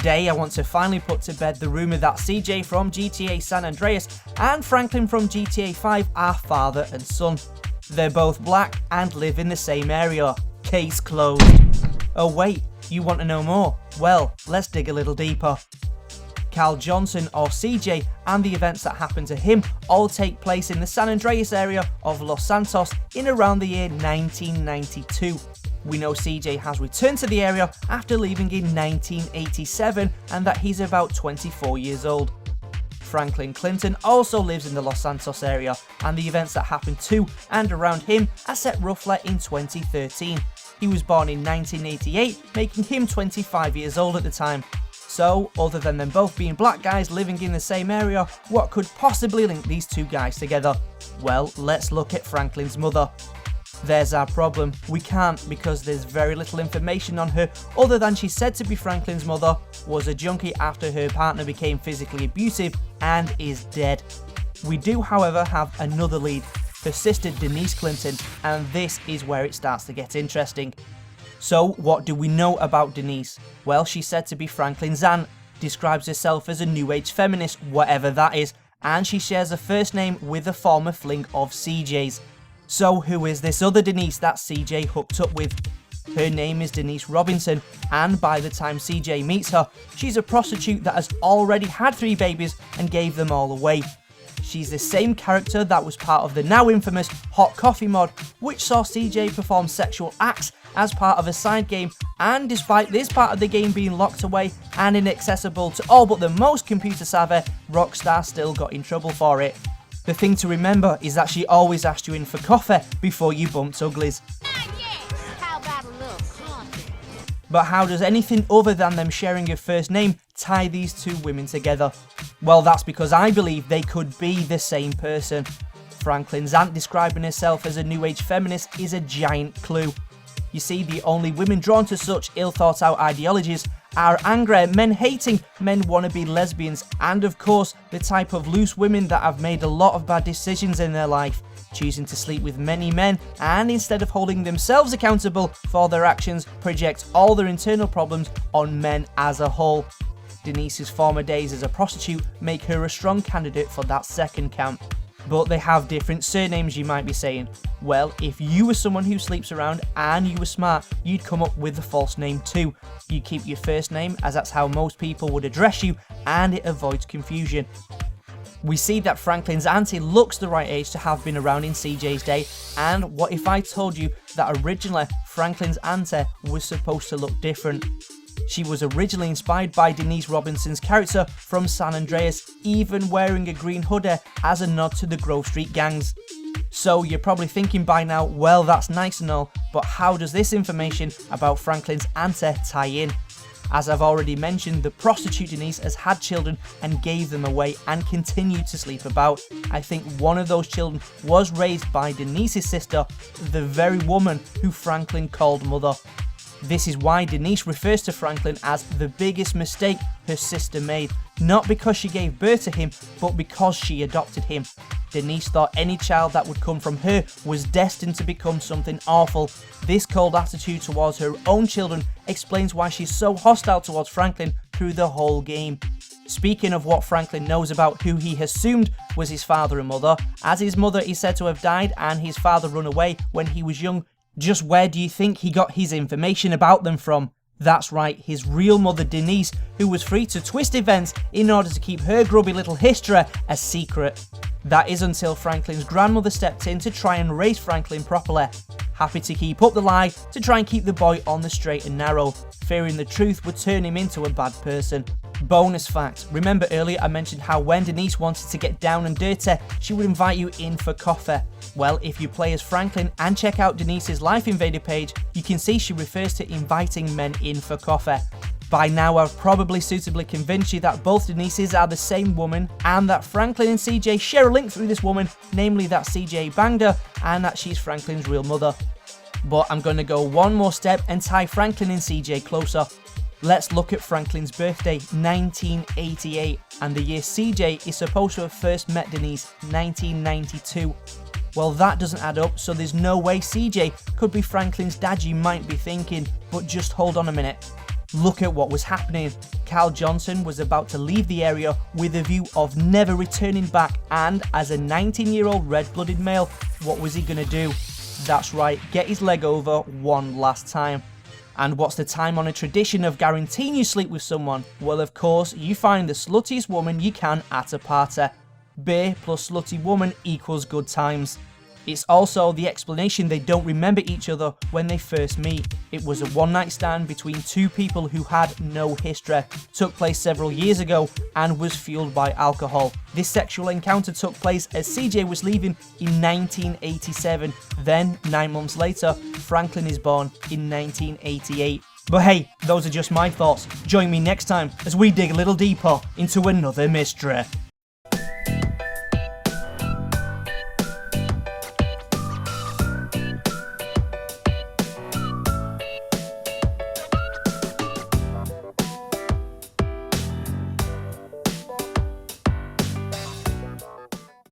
Today I want to finally put to bed the rumour that CJ from GTA San Andreas and Franklin from GTA 5 are father and son. They're both black and live in the same area. Case closed. Oh wait, you want to know more? Well, let's dig a little deeper. Cal Johnson, or CJ, and the events that happened to him all take place in the San Andreas area of Los Santos in around the year 1992. We know CJ has returned to the area after leaving in 1987 and that he's about 24 years old. Franklin Clinton also lives in the Los Santos area, and the events that happened to and around him are set roughly in 2013. He was born in 1988, making him 25 years old at the time. So, other than them both being black guys living in the same area, what could possibly link these two guys together? Well, let's look at Franklin's mother. There's our problem. We can't, because there's very little information on her other than she's said to be Franklin's mother, was a junkie after her partner became physically abusive, and is dead. We do, however, have another lead, her sister Denise Clinton, and this is where it starts to get interesting. So, what do we know about Denise? Well, she's said to be Franklin's aunt, describes herself as a new age feminist, whatever that is, and she shares a first name with a former fling of CJ's. So, who is this other Denise that CJ hooked up with? Her name is Denise Robinson, and by the time CJ meets her, she's a prostitute that has already had 3 babies and gave them all away. She's the same character that was part of the now infamous Hot Coffee mod, which saw CJ perform sexual acts as part of a side game, and despite this part of the game being locked away and inaccessible to all but the most computer savvy, Rockstar still got in trouble for it. The thing to remember is that she always asked you in for coffee before you bumped uglies. How about a little coffee? But how does anything other than them sharing a first name tie these two women together? Well, that's because I believe they could be the same person. Franklin's aunt describing herself as a new age feminist is a giant clue. You see, the only women drawn to such ill thought out ideologies are angry, men-hating, men-wannabe lesbians, and of course, the type of loose women that have made a lot of bad decisions in their life, choosing to sleep with many men, and instead of holding themselves accountable for their actions, project all their internal problems on men as a whole. Denise's former days as a prostitute make her a strong candidate for that second camp. But they have different surnames, you might be saying. Well, if you were someone who sleeps around and you were smart, you'd come up with a false name too. You keep your first name, as that's how most people would address you, and it avoids confusion. We see that Franklin's auntie looks the right age to have been around in CJ's day, and what if I told you that originally Franklin's auntie was supposed to look different? She was originally inspired by Denise Robinson's character from San Andreas, even wearing a green hoodie as a nod to the Grove Street gangs. So you're probably thinking by now, well, that's nice and all, but how does this information about Franklin's auntie tie in? As I've already mentioned, the prostitute Denise has had children and gave them away and continued to sleep about. I think one of those children was raised by Denise's sister, the very woman who Franklin called mother. This is why Denise refers to Franklin as the biggest mistake her sister made, not because she gave birth to him, but because she adopted him. Denise thought any child that would come from her was destined to become something awful. This cold attitude towards her own children explains why she's so hostile towards Franklin through the whole game. Speaking of what Franklin knows about who he assumed was his father and mother, as his mother is said to have died and his father run away when he was young, just where do you think he got his information about them from? That's right, his real mother Denise, who was free to twist events in order to keep her grubby little history a secret. That is until Franklin's grandmother stepped in to try and raise Franklin properly. Happy to keep up the lie to try and keep the boy on the straight and narrow, fearing the truth would turn him into a bad person. Bonus fact, remember earlier I mentioned how when Denise wanted to get down and dirty, she would invite you in for coffee. Well, if you play as Franklin and check out Denise's Life Invader page, you can see she refers to inviting men in for coffee. By now I've probably suitably convinced you that both Denises are the same woman, and that Franklin and CJ share a link through this woman, namely that CJ banged her and that she's Franklin's real mother. But I'm going to go one more step and tie Franklin and CJ closer. Let's look at Franklin's birthday, 1988, and the year CJ is supposed to have first met Denise, 1992. Well, that doesn't add up, so there's no way CJ could be Franklin's dad, you might be thinking, but just hold on a minute. Look at what was happening. Carl Johnson was about to leave the area with a view of never returning back, and as a 19-year-old red-blooded male, what was he gonna do? That's right, get his leg over one last time. And what's the time-honoured tradition of guaranteeing you sleep with someone? Well, of course, you find the sluttiest woman you can at a party. Beer plus slutty woman equals good times. It's also the explanation they don't remember each other when they first meet. It was a one-night stand between two people who had no history, took place several years ago, and was fueled by alcohol. This sexual encounter took place as CJ was leaving in 1987. Then, 9 months later, Franklin is born in 1988. But hey, those are just my thoughts. Join me next time as we dig a little deeper into another mystery.